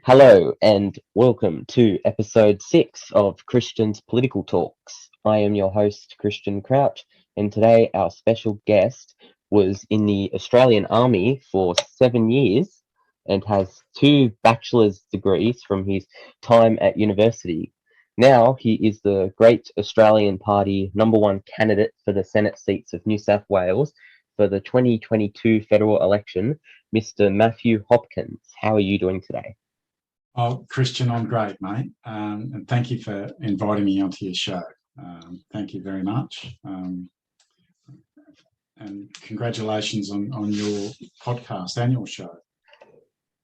Hello and welcome to episode 6 of Christian's Political Talks. I am your host, Christian Crouch, and today our special guest was in the Australian Army for 7 years and has 2 bachelor's degrees from his time at university. Now he is the Great Australian Party No.1 candidate for the Senate seats of New South Wales for the 2022 federal election, Mr. Matthew Hopkins. How are you doing today? Oh, Christian, I'm great, mate. And thank you for inviting me onto your show. Thank you very much. And congratulations on your podcast and your show.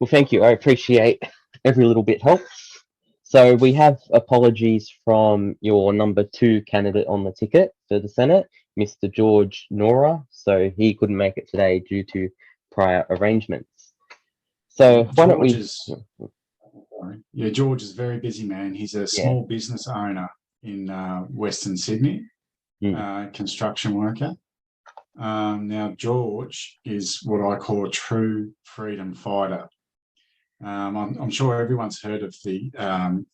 Well, thank you. I appreciate every little bit helps. So we have apologies from your number 2 candidate on the ticket for the Senate, Mr. George Nohra. So he couldn't make it today due to prior arrangements. So why don't we... Yeah, George is a very busy man. He's a small business owner in Western Sydney, construction worker. Now, George is what I call a true freedom fighter. I'm sure everyone's heard of the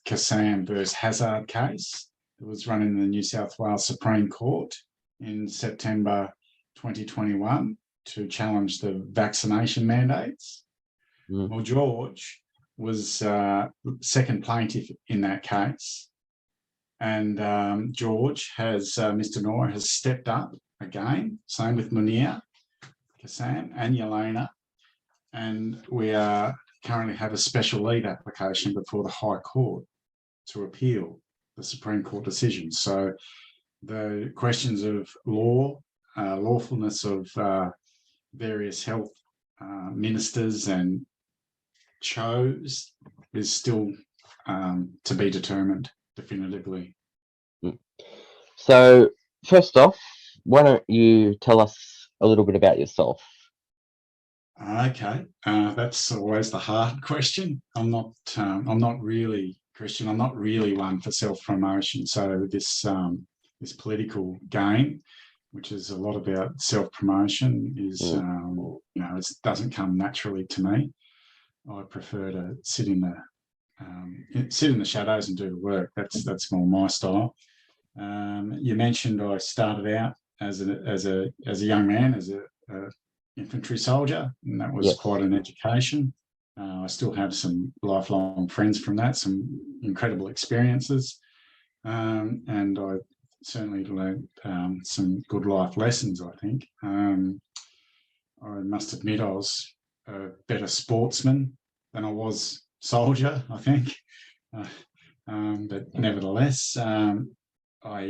Kassam versus Hazard case that was run in the New South Wales Supreme Court in September 2021 to challenge the vaccination mandates. Well, George was second plaintiff in that case. And George has, Mr. Nora has stepped up again, same with Munir, Kassam and Yelena. And we currently have a special leave application before the High Court to appeal the Supreme Court decision. So the questions of law, lawfulness of various health ministers and chose is still to be determined definitively. So first off, why don't you tell us a little bit about yourself? Okay, that's always the hard question. I'm not really, Christian. I'm not really one for self-promotion. So this political game, which is a lot about self-promotion, is it doesn't come naturally to me. I prefer to sit in the shadows and do the work. That's more my style. You mentioned I started out as a young man as a infantry soldier, and that was quite an education. I still have some lifelong friends from that, some incredible experiences, and I certainly learned some good life lessons. I think I must admit I was a better sportsman than I was soldier, I think. But nevertheless, then I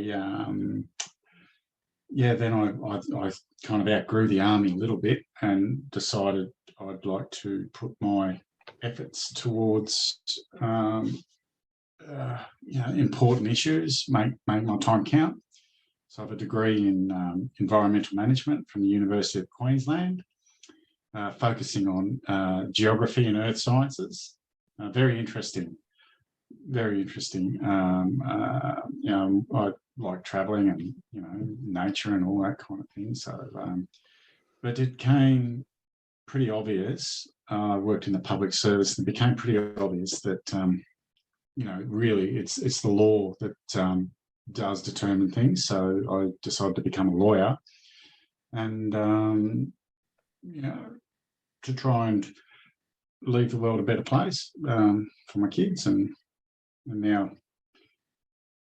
kind of outgrew the army a little bit and decided I'd like to put my efforts towards important issues, make my time count. So I have a degree in environmental management from the University of Queensland, focusing on geography and earth sciences. Very interesting. I like traveling and nature and all that kind of thing. So, but it became pretty obvious. I worked in the public service, and it became pretty obvious that really it's the law that does determine things. So I decided to become a lawyer, and to try and leave the world a better place for my kids. And now,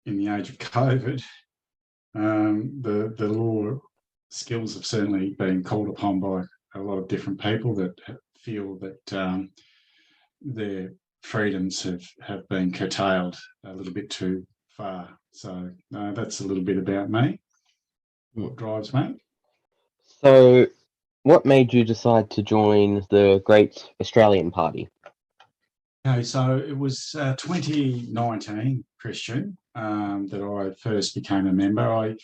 in the age of COVID, the law skills have certainly been called upon by a lot of different people that feel that their freedoms have been curtailed a little bit too far. So that's a little bit about me, what drives me. So what made you decide to join the Great Australian Party? Okay, so it was 2019, Christian, that I first became a member.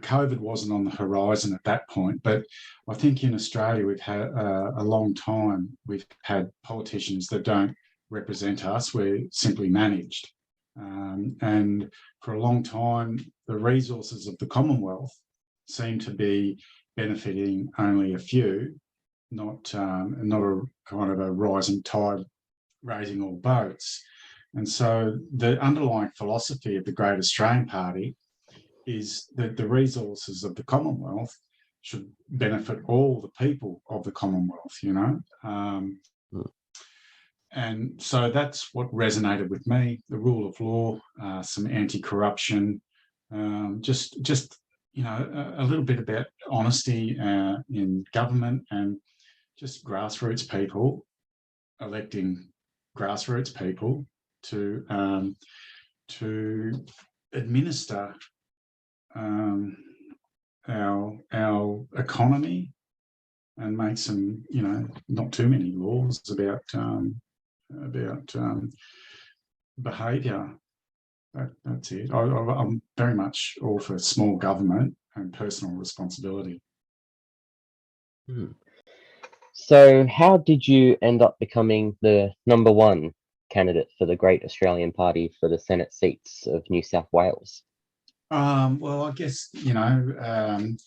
COVID wasn't on the horizon at that point, but I think in Australia we've had a long time. We've had politicians that don't represent us. We're simply managed. And for a long time, the resources of the Commonwealth seem to be benefiting only a few not a kind of a rising tide raising all boats. And so the underlying philosophy of the Great Australian Party is that the resources of the Commonwealth should benefit all the people of the Commonwealth, and so that's what resonated with me: the rule of law, some anti-corruption, just a little bit about honesty in government, and just grassroots people electing grassroots people to administer our economy and make some, not too many laws about behaviour. That's it. I'm very much all for small government and personal responsibility. So how did you end up becoming the #1 candidate for the Great Australian Party for the Senate seats of New South Wales? Well, I guess, there's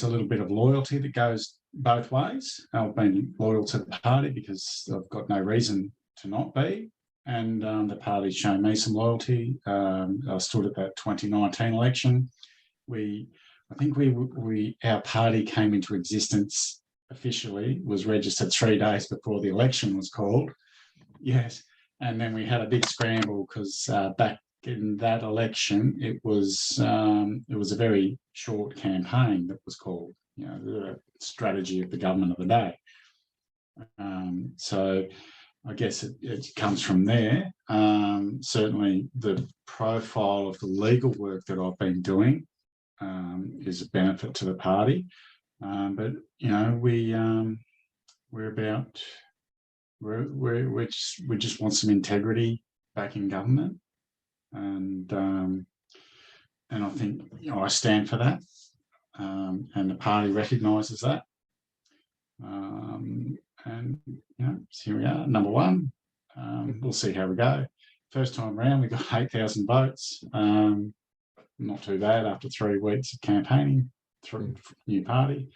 a little bit of loyalty that goes both ways. I've been loyal to the party because I've got no reason to not be. And the party's shown me some loyalty. I stood at that 2019 election. I think our party came into existence officially, was registered 3 days before the election was called. Yes. And then we had a big scramble because back in that election, it was a very short campaign that was called, the strategy of the government of the day. So I guess it comes from there. Certainly the profile of the legal work that I've been doing is a benefit to the party. But we just want some integrity back in government, and I think I stand for that, and the party recognises that. And so here we are, #1. We'll see how we go. First time around, we got 8,000 votes. Not too bad after 3 weeks of campaigning through new party.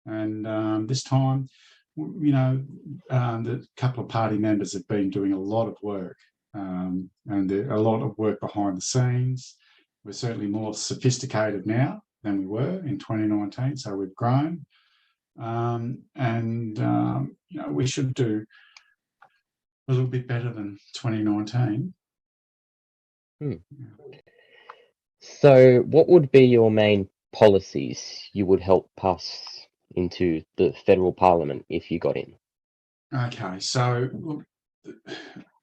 And this time, the couple of party members have been doing a lot of work, and a lot of work behind the scenes. We're certainly more sophisticated now than we were in 2019, so we've grown. We should do a little bit better than 2019. So what would be your main policies you would help pass into the federal parliament if you got in? Okay, so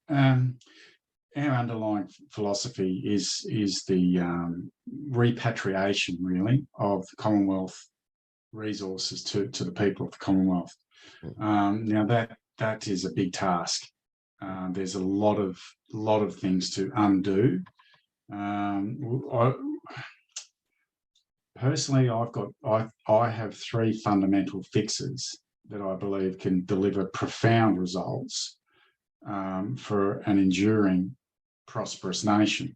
our underlying philosophy is the repatriation, really, of the Commonwealth resources to the people of the Commonwealth. Now that is a big task. There's a lot of things to undo. Personally, I have 3 fundamental fixes that I believe can deliver profound results for an enduring, prosperous nation.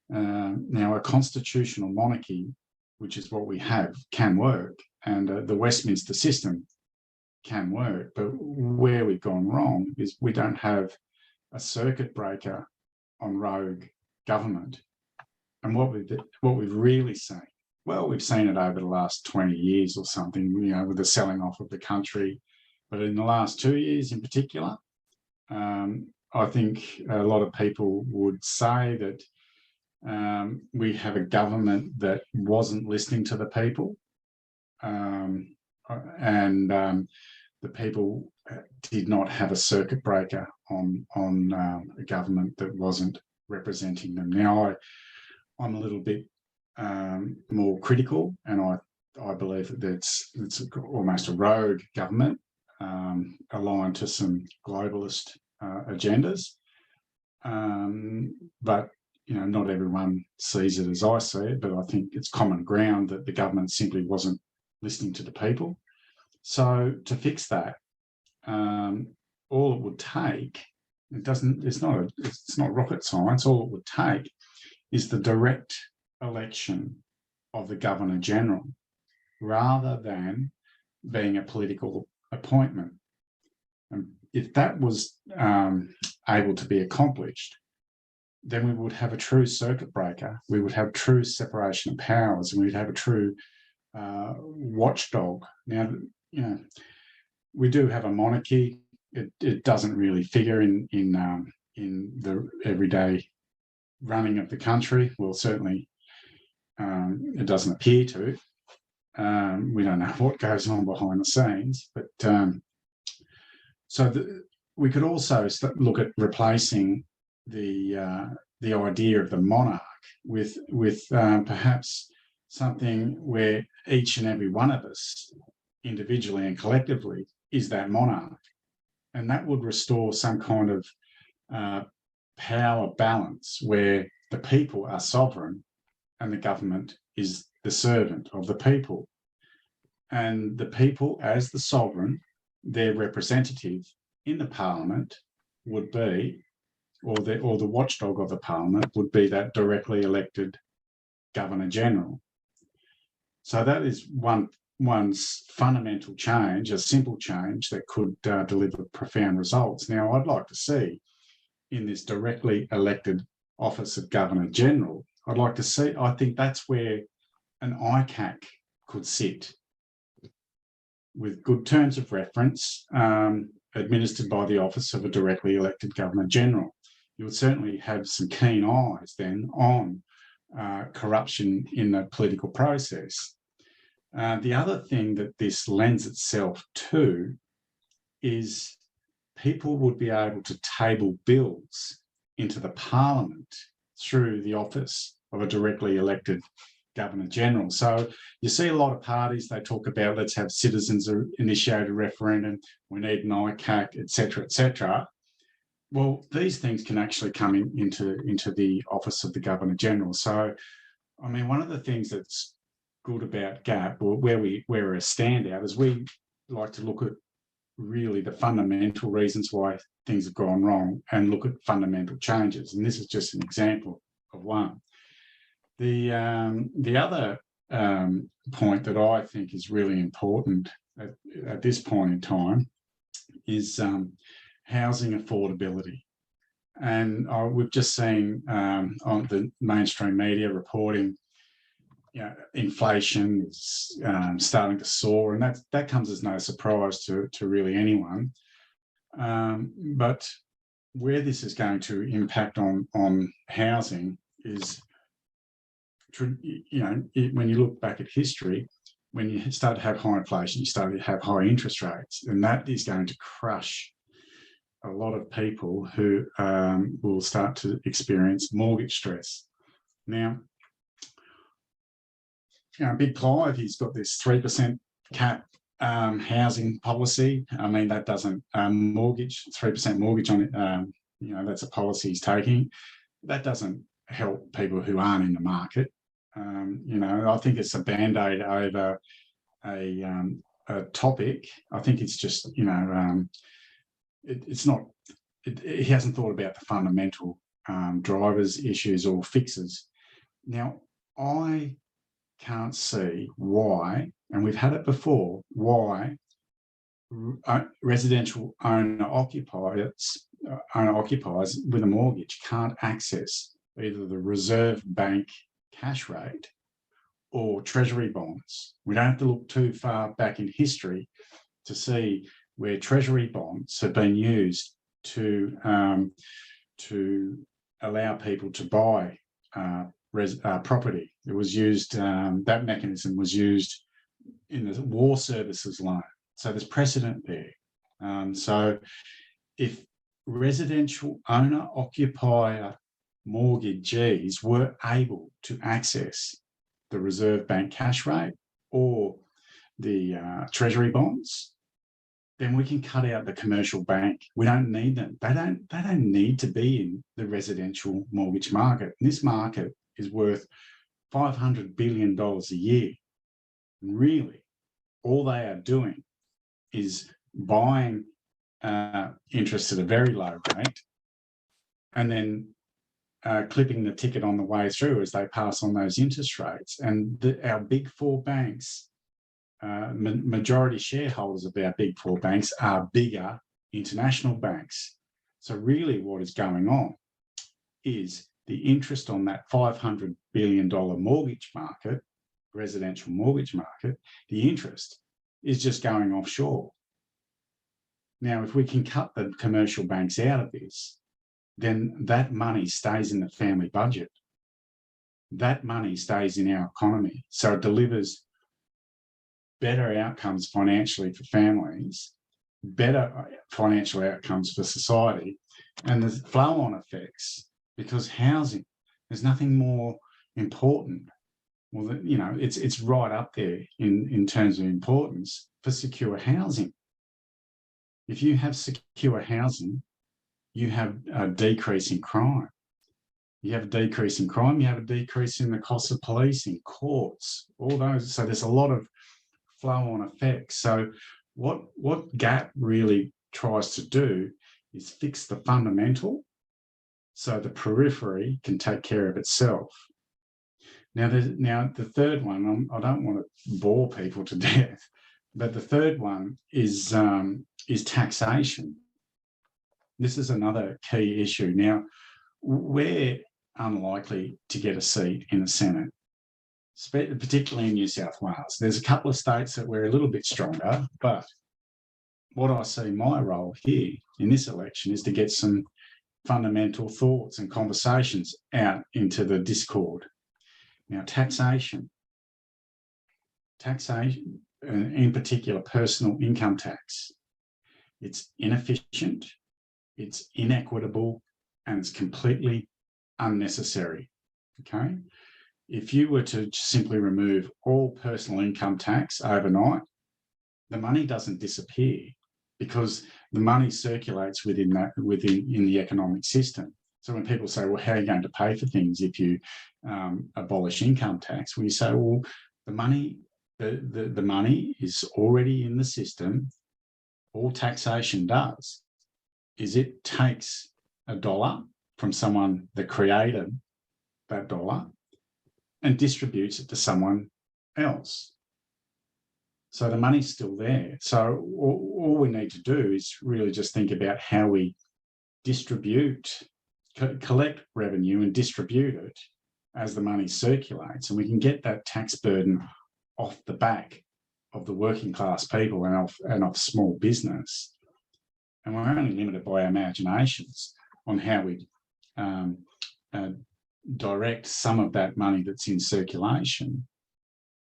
Now, a constitutional monarchy, which is what we have, can work, and the Westminster system can work. But where we've gone wrong is we don't have a circuit breaker on rogue government. And what we've really seen, well, we've seen it over the last 20 years or something, with the selling off of the country. But in the last 2 years in particular, I think a lot of people would say that we have a government that wasn't listening to the people, and the people did not have a circuit breaker on a government that wasn't representing them. Now, I'm a little bit more critical, and I believe that it's almost a rogue government aligned to some globalist agendas. But not everyone sees it as I see it, but I think it's common ground that the government simply wasn't listening to the people. So to fix that, all it would take, it's not rocket science. All it would take is the direct election of the Governor General, rather than being a political appointment. And if that was able to be accomplished, then we would have a true circuit breaker. We would have true separation of powers, and we'd have a true watchdog. Now, we do have a monarchy. It doesn't really figure in the everyday running of the country. Well, certainly it doesn't appear to. We don't know what goes on behind the scenes, but we could also look at replacing the idea of the monarch with perhaps something where each and every one of us, individually and collectively, is that monarch, and that would restore some kind of power balance where the people are sovereign and the government is the servant of the people, and the people, as the sovereign, their representative in the parliament would be, or the watchdog of the parliament would be, that directly elected Governor General. So that is one fundamental change, a simple change that could deliver profound results. Now, I'd like to see in this directly elected office of Governor General, I think that's where an ICAC could sit, with good terms of reference, administered by the office of a directly elected Governor General. You would certainly have some keen eyes then on corruption in the political process. The other thing that this lends itself to is people would be able to table bills into the parliament through the office of a directly elected Governor General. So you see a lot of parties, they talk about, let's have citizens initiated referendum, we need an ICAC, etc., etc. Well, these things can actually come into the office of the Governor General. So, I mean, one of the things that's good about GAP, or where we're a standout, is we like to look at really the fundamental reasons why things have gone wrong and look at fundamental changes. And this is just an example of one. The other point that I think is really important at this point in time is housing affordability. And we've just seen on the mainstream media reporting, inflation is starting to soar, and that comes as no surprise to really anyone. But where this is going to impact on housing is, when you look back at history, when you start to have high inflation, you start to have high interest rates, and that is going to crush a lot of people who will start to experience mortgage stress. Now, Big Clive, he's got this 3% cap housing policy. I mean, that doesn't 3% mortgage on it. That's a policy he's taking. That doesn't help people who aren't in the market. I think it's a band-aid over a topic. I think it's just, it's not. He hasn't thought about the fundamental drivers, issues, or fixes. Now, I can't see why, and we've had it before, why residential owner-occupiers with a mortgage can't access either the Reserve Bank cash rate or Treasury bonds. We don't have to look too far back in history to see where Treasury bonds have been used to allow people to buy property. It was used, that mechanism was used in the war services loan. So there's precedent there. So if residential owner-occupier mortgagees were able to access the Reserve Bank cash rate or the Treasury bonds, then we can cut out the commercial bank. We don't need them. They don't need to be in the residential mortgage market. And this market is worth $500 billion a year. And really, all they are doing is buying interest at a very low rate and then clipping the ticket on the way through as they pass on those interest rates. And our big four banks majority shareholders of our big four banks are bigger international banks. So really what is going on is the interest on that $500 billion mortgage market, residential mortgage market, the interest is just going offshore. Now, if we can cut the commercial banks out of this, then that money stays in the family budget. That money stays in our economy. So it delivers better outcomes financially for families, better financial outcomes for society, and there's flow-on effects, because housing, there's nothing more important. Well, you know, it's right up there in terms of importance for secure housing. If you have secure housing, you have a decrease in crime. You have a decrease in crime, you have a decrease in the cost of policing, courts, all those. So there's a lot of flow-on effects. So what GATT really tries to do is fix the fundamental so the periphery can take care of itself. Now the third one, I don't want to bore people to death, but the third one is taxation. This is another key issue. Now, we're unlikely to get a seat in the Senate, particularly in New South Wales. There's a couple of states that we're a little bit stronger, but what I see my role here in this election is to get some fundamental thoughts and conversations out into the discord. Now, taxation, in particular personal income tax, it's inefficient, it's inequitable, and it's completely unnecessary, okay? If you were to simply remove all personal income tax overnight, the money doesn't disappear, because the money circulates within the economic system. So when people say, well, how are you going to pay for things if you abolish income tax? Well, you say, well, the money is already in the system. All taxation does is it takes a dollar from someone that created that dollar and distributes it to someone else. So the money's still there. So all we need to do is really just think about how we collect revenue and distribute it as the money circulates, and we can get that tax burden off the back of the working class people and of small business. And we're only limited by our imaginations on how we direct some of that money that's in circulation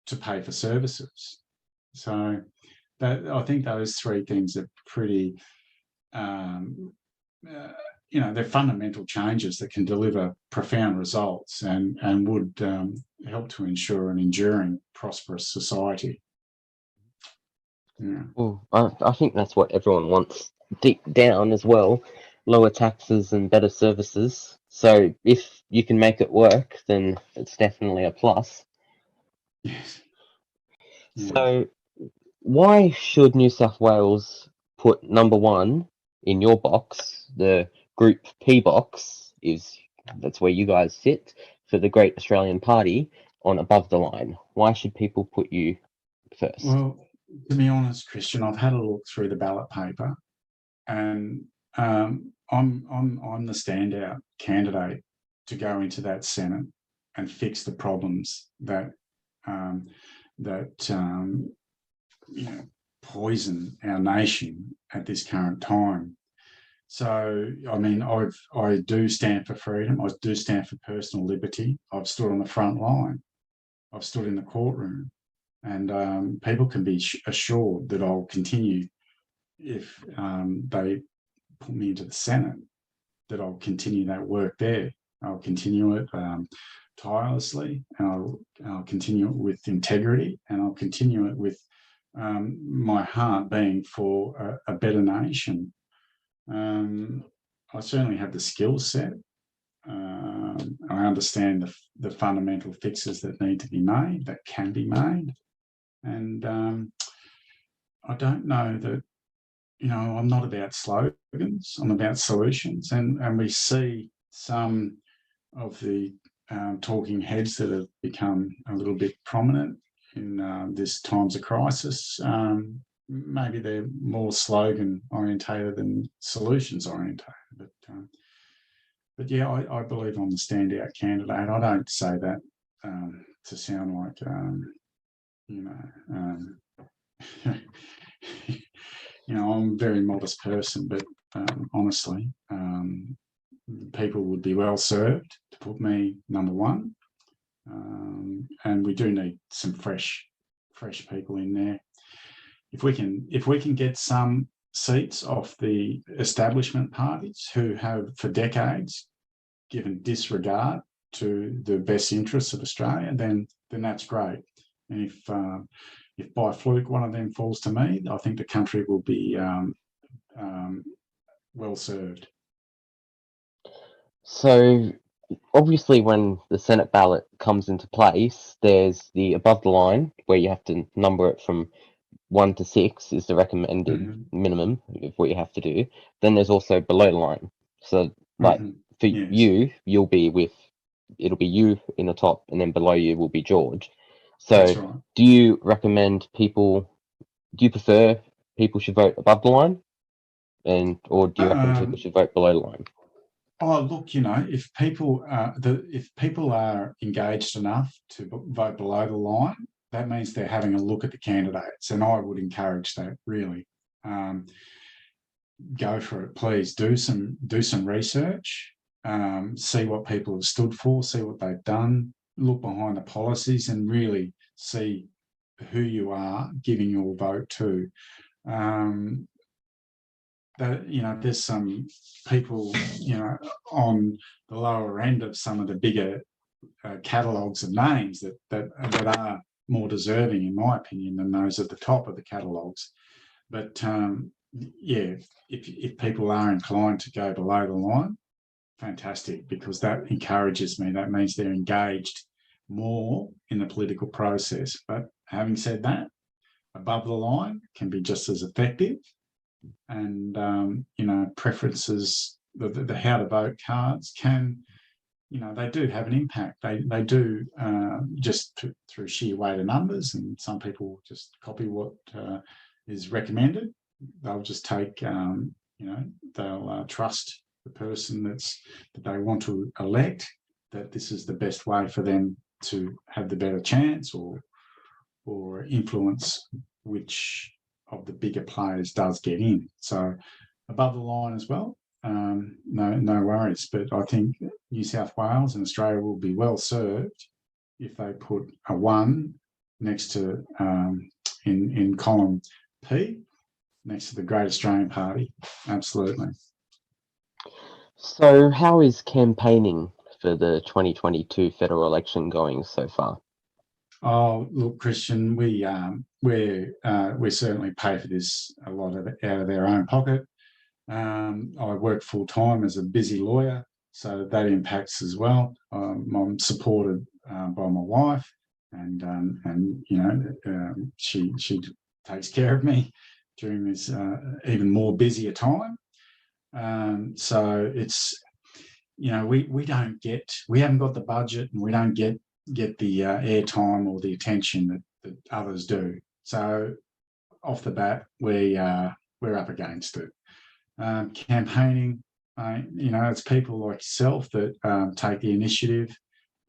to pay for services. So I think those three things are pretty, they're fundamental changes that can deliver profound results and would help to ensure an enduring, prosperous society. Yeah. Well, I think that's what everyone wants deep down as well, lower taxes and better services. So if you can make it work, then it's definitely a plus. Yes. So why should New South Wales put number 1 in your box, the Group P box, that's where you guys sit, for the Great Australian Party, on above the line? Why should people put you first? Well, to be honest, Christian, I've had a look through the ballot paper, and I'm the standout candidate to go into that Senate and fix the problems that poison our nation at this current time. So, I mean, I do stand for freedom. I do stand for personal liberty. I've stood on the front line. I've stood in the courtroom, and people can be assured that I'll continue, if they put me into the Senate, that I'll continue that work there. I'll continue it tirelessly, and I'll continue it with integrity, and I'll continue it with my heart being for a better nation. I certainly have the skill set. I understand the fundamental fixes that need to be made, that can be made. And I don't know that, I'm not about slogans, I'm about solutions. And we see some of the talking heads that have become a little bit prominent this times of crisis. Maybe they're more slogan orientated than solutions orientated. But yeah, I believe I'm the standout candidate. I don't say that to sound like I'm a very modest person, but honestly, people would be well served to put me number one. And we do need some fresh people in there. If we can get some seats off the establishment parties who have for decades given disregard to the best interests of Australia, then that's great. And if by fluke one of them falls to me, I think the country will be well served. So obviously when the Senate ballot comes into place, there's the above the line where you have to number it from 1 to 6 is the recommended minimum of what you have to do. Then there's also below the line. So like for yes. it'll be you in the top, and then below you will be George. So right. Do you prefer people should vote above the line, or do you reckon people should vote below the line? Oh, look, if people are engaged enough to vote below the line, that means they're having a look at the candidates, and I would encourage that. Really, go for it. Please do some research, see what people have stood for, see what they've done, look behind the policies, and really see who you are giving your vote to. There's some people, on the lower end of some of the bigger catalogues of names that are more deserving, in my opinion, than those at the top of the catalogues. But if people are inclined to go below the line, fantastic, because that encourages me. That means they're engaged more in the political process. But having said that, above the line can be just as effective. And preferences, the how to vote cards can, they do have an impact. They do, just through sheer weight of numbers, and some people just copy what is recommended. They'll just take, they'll trust the person that they want to elect, that this is the best way for them to have the better chance or influence which of the bigger players does get in. So above the line as well, no worries. But I think New South Wales and Australia will be well served if they put a 1 next to, in column P, next to the Great Australian Party. Absolutely. So how is campaigning for the 2022 federal election going so far? Oh, look, Christian, we certainly pay for this a lot out of their own pocket. I work full time as a busy lawyer, so that impacts as well. I'm supported by my wife, and she takes care of me during this even more busier time. So it's, we haven't got the budget, and we don't get the airtime or the attention that others do. So off the bat, we're up against it. Campaigning, it's people like yourself that take the initiative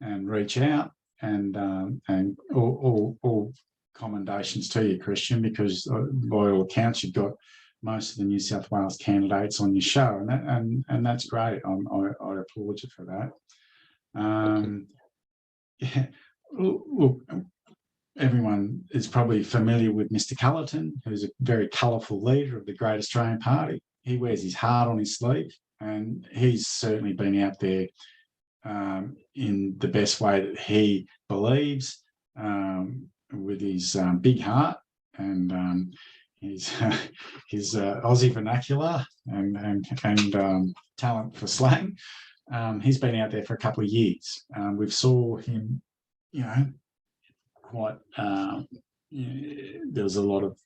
and reach out, and all commendations to you, Christian, because by all accounts you've got most of the New South Wales candidates on your show, and that's great. I applaud you for that. Yeah, look, everyone is probably familiar with Mr. Cullerton, who's a very colourful leader of the Great Australian Party. He wears his heart on his sleeve, and he's certainly been out there in the best way that he believes, with his big heart and his Aussie vernacular and talent for slang. He's been out there for a couple of years. We've saw him, quite. There was a lot of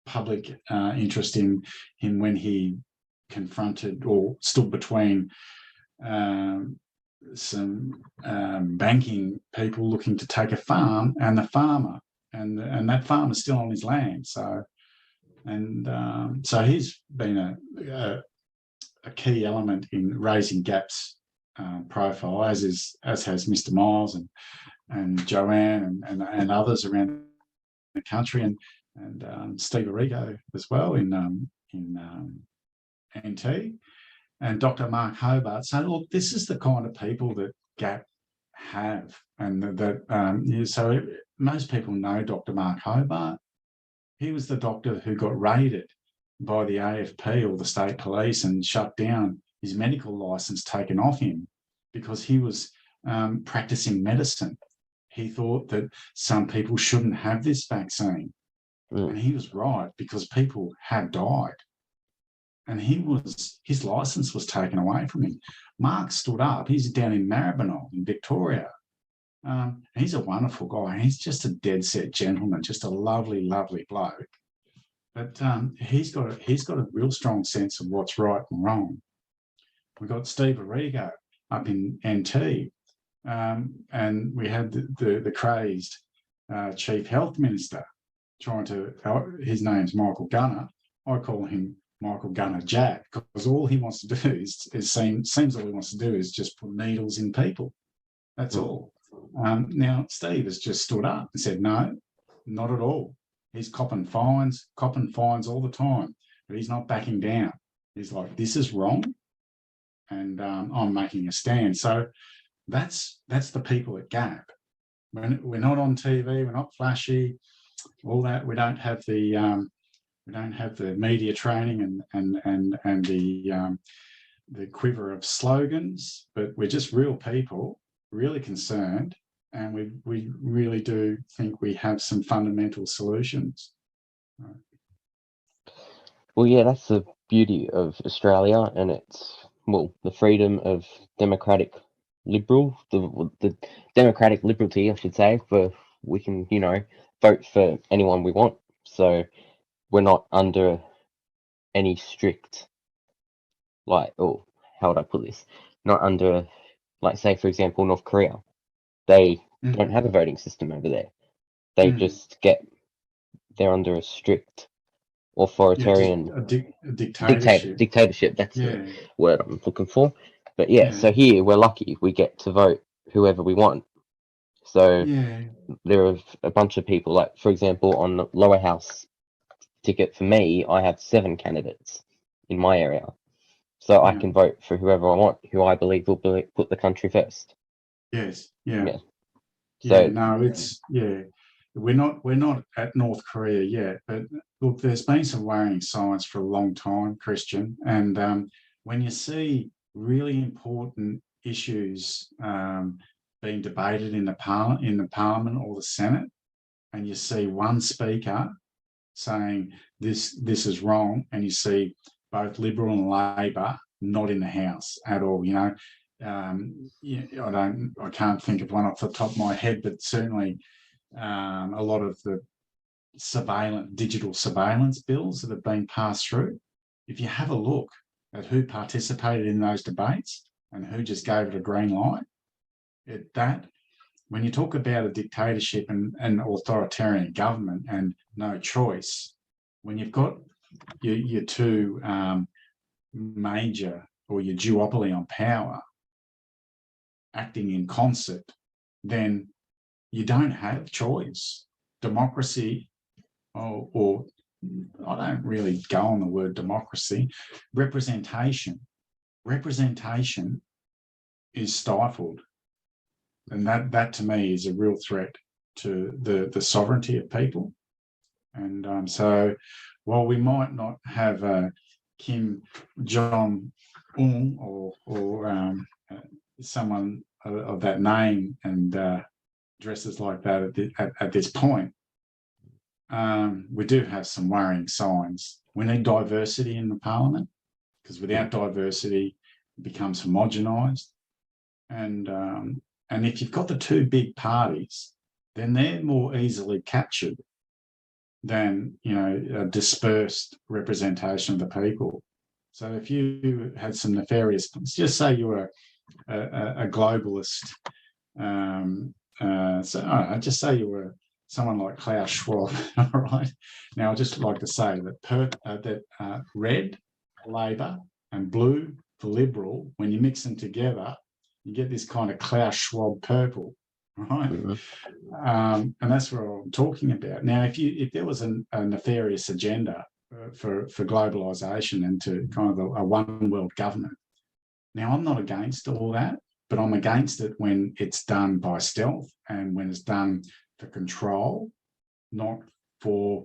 public interest in him when he confronted or stood between banking people looking to take a farm, and the farmer, and that farmer's still on his land. So he's been a key element in raising Gap's profile, as has Mr. Miles and Joanne and others around the country, and Steve Arrigo as well in NT, and Dr. Mark Hobart. So look, this is the kind of people that Gap have, and so most people know Dr. Mark Hobart. He was the doctor who got raided by the AFP or the state police and shut down, his medical license taken off him because he was practicing medicine. He thought that some people shouldn't have this vaccine. And he was right, because people had died. And his license was taken away from him. Mark stood up. He's down in Maribyrnong in Victoria. He's a wonderful guy. He's just a dead set gentleman, just a lovely, lovely bloke. But he's got a real strong sense of what's right and wrong. We've got Steve Arrigo up in NT, and we had the crazed Chief Health Minister trying to. His name's Michael Gunner. I call him Michael Gunner Jack, because all he wants to do seems all he wants to do is just put needles in people. That's all. Now Steve has just stood up and said, no, not at all. He's copping fines all the time, but he's not backing down. He's like, this is wrong, and I'm making a stand. So that's the people at Gap. We're not on TV, we're not flashy, all that. We don't have the media training and the quiver of slogans, but we're just real people, really concerned. And we really do think we have some fundamental solutions. Well, yeah, that's the beauty of Australia, and it's, well, the freedom of democratic liberal, the democratic liberty, I should say, for we can, vote for anyone we want. So we're not under any strict, how would I put this? Not under, say, for example, North Korea. They don't have a voting system over there. They just they're under a strict authoritarian dictatorship. That's the word I'm looking for. But so here we're lucky. We get to vote whoever we want. So there are a bunch of people, like, for example, on the lower house ticket for me, I have 7 candidates in my area. So I can vote for whoever I want, who I believe will put the country first. Yes. So we're not at North Korea yet, but look, there's been some worrying signs for a long time, Christian, and when you see really important issues being debated in the Parliament or the Senate, and you see one speaker saying this is wrong, and you see both Liberal and Labor not in the House at all, I can't think of one off the top of my head, but certainly a lot of the digital surveillance bills that have been passed through. If you have a look at who participated in those debates and who just gave it a green light, when you talk about a dictatorship and authoritarian government and no choice, when you've got your two major, or your duopoly on power acting in concert, then you don't have choice. Democracy, or I don't really go on the word democracy, representation is stifled. And that to me is a real threat to the sovereignty of people. And so while we might not have Kim Jong-un or someone of that name and dresses like that at this point, we do have some worrying signs. We need diversity in the Parliament, because without diversity, it becomes homogenised. And if you've got the two big parties, then they're more easily captured than a dispersed representation of the people. So if you had some nefarious, let's just say you were a globalist. So I just say you were someone like Klaus Schwab, all right? Now, I'd just like to say that red, Labor, and blue for Liberal, when you mix them together, you get this kind of Klaus Schwab purple, right? And that's what I'm talking about. Now, if there was a nefarious agenda for globalisation and to kind of a one world government, now I'm not against all that, but I'm against it when it's done by stealth and when it's done for control, not for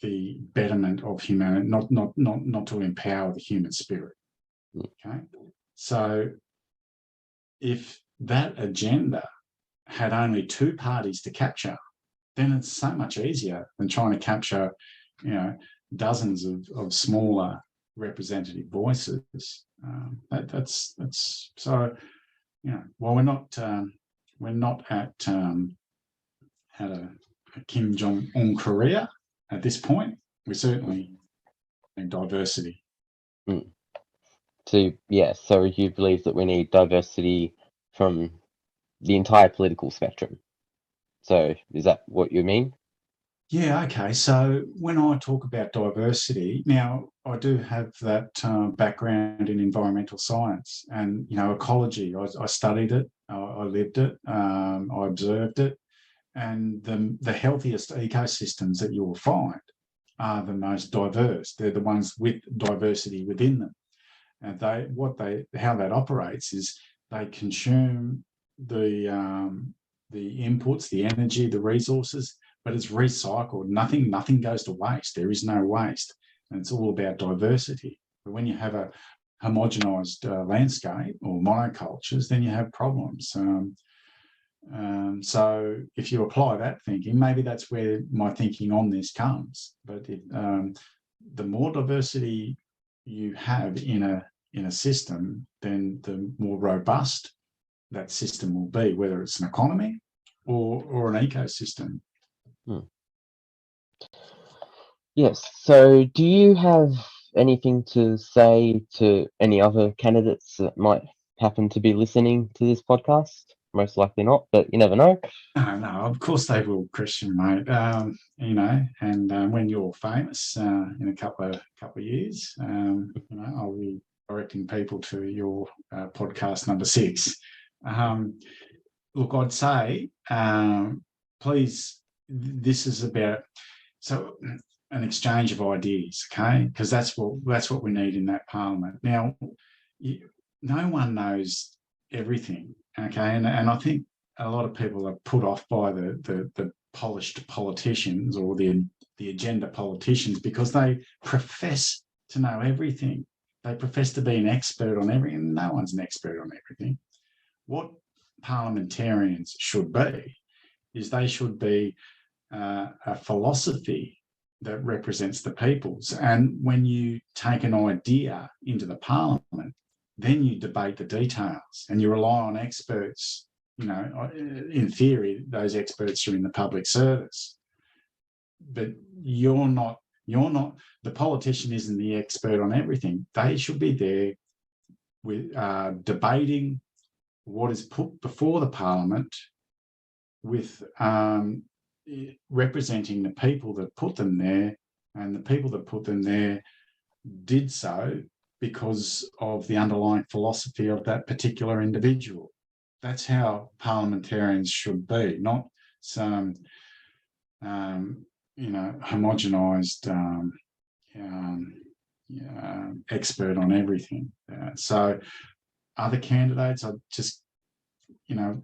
the betterment of humanity, not to empower the human spirit. Okay, so if that agenda had only two parties to capture, then it's so much easier than trying to capture, dozens of smaller representative voices. That's so. While we're not at a Kim Jong-un Korea at this point, we certainly need diversity. So you believe that we need diversity from the entire political spectrum. So is that what you mean? Yeah, okay. So when I talk about diversity, now I do have that background in environmental science and, ecology. I studied it, I lived it, I observed it. And the healthiest ecosystems that you will find are the most diverse. They're the ones with diversity within them. And how that operates is they consume the inputs, the energy, the resources, but it's recycled. Nothing goes to waste. There is no waste. And it's all about diversity. But when you have a homogenized landscape or monocultures, then you have problems. So if you apply that thinking, maybe that's where my thinking on this comes. But the more diversity you have in a system, then the more robust that system will be, whether it's an economy or an ecosystem. Yes. So do you have anything to say to any other candidates that might happen to be listening to this podcast? Most likely not, but you never know. No, of course they will, Christian, mate. And when you're famous in a couple of years, I'll be directing people to your podcast number 6. Look, I'd say, please, this is about an exchange of ideas, okay? Because that's what we need in that parliament. Now, no one knows everything, okay? And I think a lot of people are put off by the polished politicians or the agenda politicians because they profess to know everything. They profess to be an expert on everything. No one's an expert on everything. What parliamentarians should be is they should be a philosophy that represents the peoples. And when you take an idea into the parliament, then you debate the details and you rely on experts. In theory, those experts are in the public service, but you're not. The politician isn't the expert on everything. They should be there with debating what is put before the parliament, with representing the people that put them there, and the people that put them there did so because of the underlying philosophy of that particular individual. That's how parliamentarians should be, not some, homogenized expert on everything. So other candidates, I just,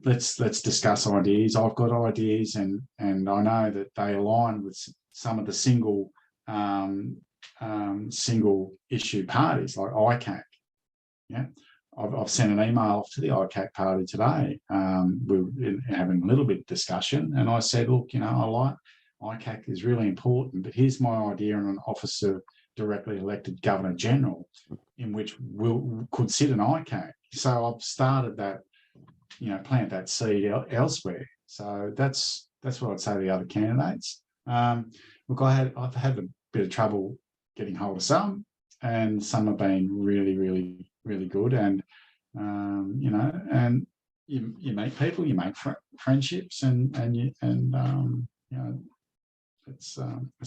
let's discuss ideas. I've got ideas, and I know that they align with some of the single issue parties like ICAC. Yeah, I've sent an email off to the ICAC party today. We were having a little bit of discussion, and I said, look, I like ICAC is really important, but here's my idea on an office of directly elected Governor General, in which could sit an ICAC. So I've started that, plant that seed elsewhere. So that's what I'd say to the other candidates. Look, I've had a bit of trouble getting hold of some, and some have been really, really, really good. And and you meet people, you make friendships, and it's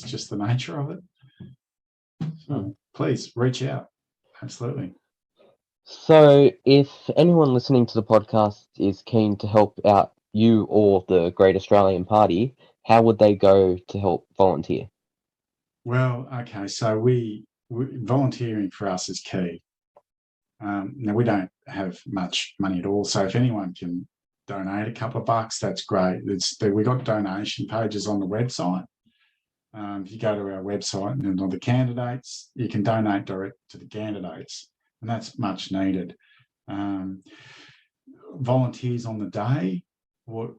just the nature of it. So please reach out. Absolutely. So if anyone listening to the podcast is keen to help out you or the Great Australian Party, how would they go to help volunteer? Well, okay, so we volunteering for us is key. Now, we don't have much money at all, so if anyone can donate a couple of bucks, that's great. We got donation pages on the website. If you go to our website and on the candidates, you can donate direct to the candidates, and that's much needed. Volunteers on the day. What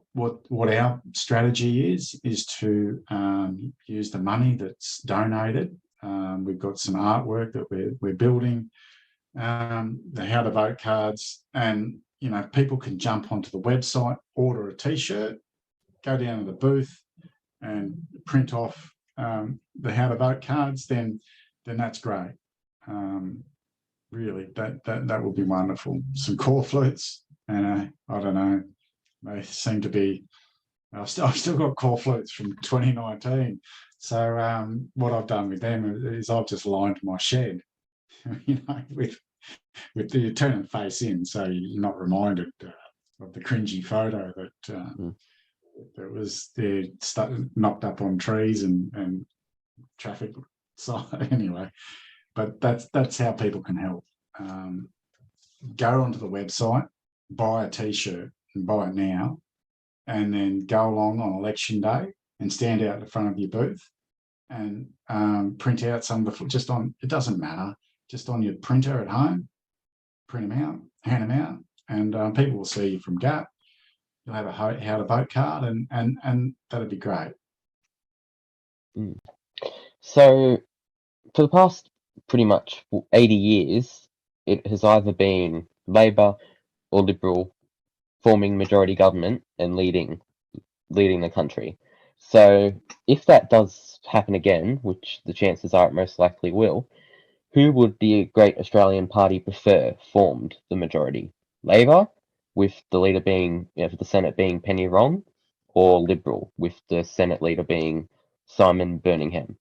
our strategy is to use the money that's donated. We've got some artwork that we're building, the how to vote cards, and people can jump onto the website, order a T-shirt, go down to the booth, and print off the how to vote cards. Then that's great. Really, that would be wonderful. Some call flutes, and I don't know. They seem to be. I've still got call flutes from 2019. So what I've done with them is I've just lined my shed, with the turn and face in, so you're not reminded of the cringy photo that was there, knocked up on trees and traffic side. Anyway, but that's how people can help. Go onto the website, buy a T-shirt, and buy it now, and then go along on election day and stand out in front of your booth and print out some of the, it doesn't matter, just on your printer at home, print them out, hand them out, and people will see you from Gap. You'll have a how to vote card, and that'd be great. So for the past pretty much 80 years, it has either been Labor or Liberal forming majority government and leading the country. So if that does happen again, which the chances are it most likely will, who would the Great Australian Party prefer formed the majority? Labor, with the leader being, for the Senate being Penny Wong, or Liberal, with the Senate leader being Simon Birmingham?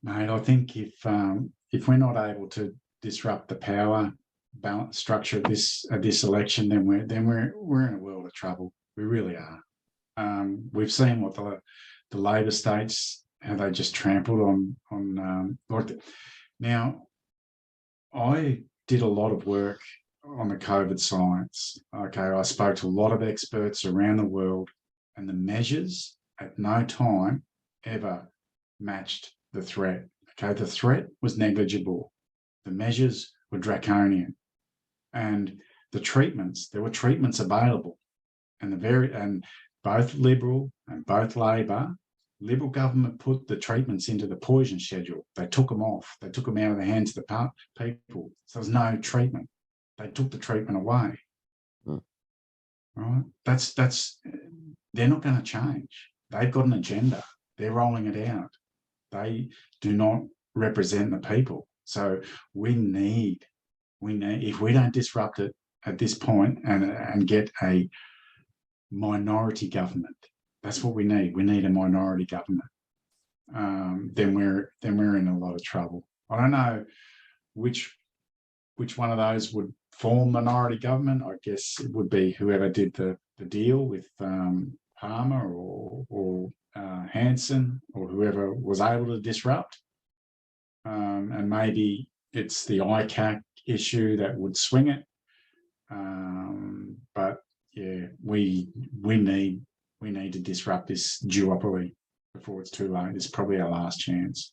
Mate, I think if we're not able to disrupt the power balance structure of this election, then we're in a world of trouble. We really are. We've seen what the Labor states, how they just trampled on. Now, I did a lot of work on the COVID science. Okay, I spoke to a lot of experts around the world, and the measures at no time ever matched the threat. Okay, the threat was negligible. The measures were draconian, and there were treatments available, and both Liberal and both Labor government put the treatments into the poison schedule. They took them off. They took them out of the hands of the people. So there's no treatment. They took the treatment away. Right? They're not going to change. They've got an agenda. They're rolling it out. They do not represent the people. So we need, if we don't disrupt it at this point and get a minority government, that's what we need. We need a minority government. Then we're in a lot of trouble. I don't know which one of those would form minority government. I guess it would be whoever did the deal with Palmer or Hanson, or whoever was able to disrupt. And maybe it's the ICAC issue that would swing it. But yeah, we need to disrupt this duopoly before it's too late. It's probably our last chance.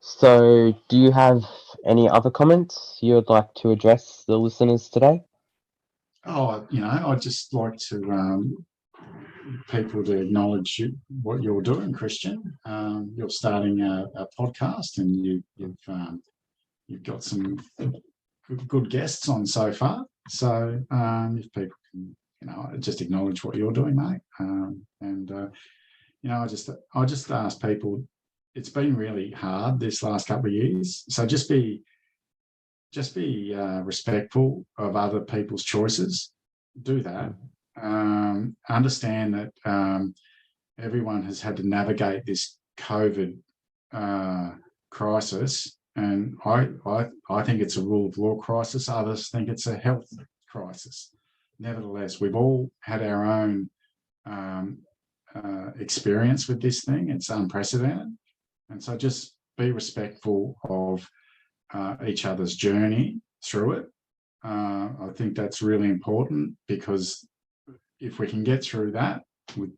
So do you have any other comments you would like to address the listeners today? I'd just like to people to acknowledge what you're doing, Christian. You're starting a podcast, and you've got some good guests on so far. So if people can, just acknowledge what you're doing, mate. I just ask people. It's been really hard this last couple of years, so just be just be respectful of other people's choices. Do that. Understand that everyone has had to navigate this COVID crisis, and I think it's a rule of law crisis. Others think it's a health crisis. Nevertheless, we've all had our own experience with this thing. It's unprecedented, and so just be respectful of each other's journey through it. I think that's really important, because if we can get through that with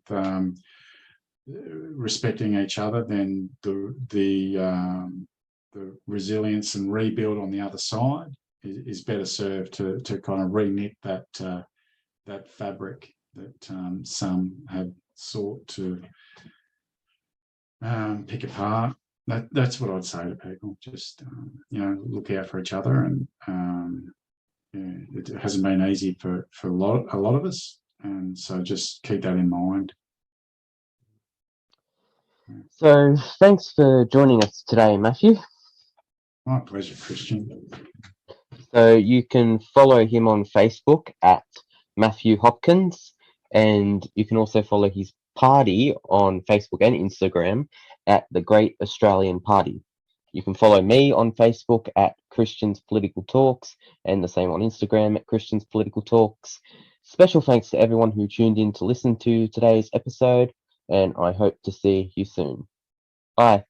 respecting each other, then the resilience and rebuild on the other side is better served to kind of re-knit that fabric that some have sought to pick apart. That's what I'd say to people. Just look out for each other, and it hasn't been easy for a lot of us, and so just keep that in mind. So thanks for joining us today, Matthew. My pleasure, Christian. So you can follow him on Facebook at Matthew Hopkins, and you can also follow his party on Facebook and Instagram at the Great Australian Party. You can follow me on Facebook at Christians Political Talks, and the same on Instagram at Christians Political Talks. Special thanks to everyone who tuned in to listen to today's episode, and I hope to see you soon. Bye.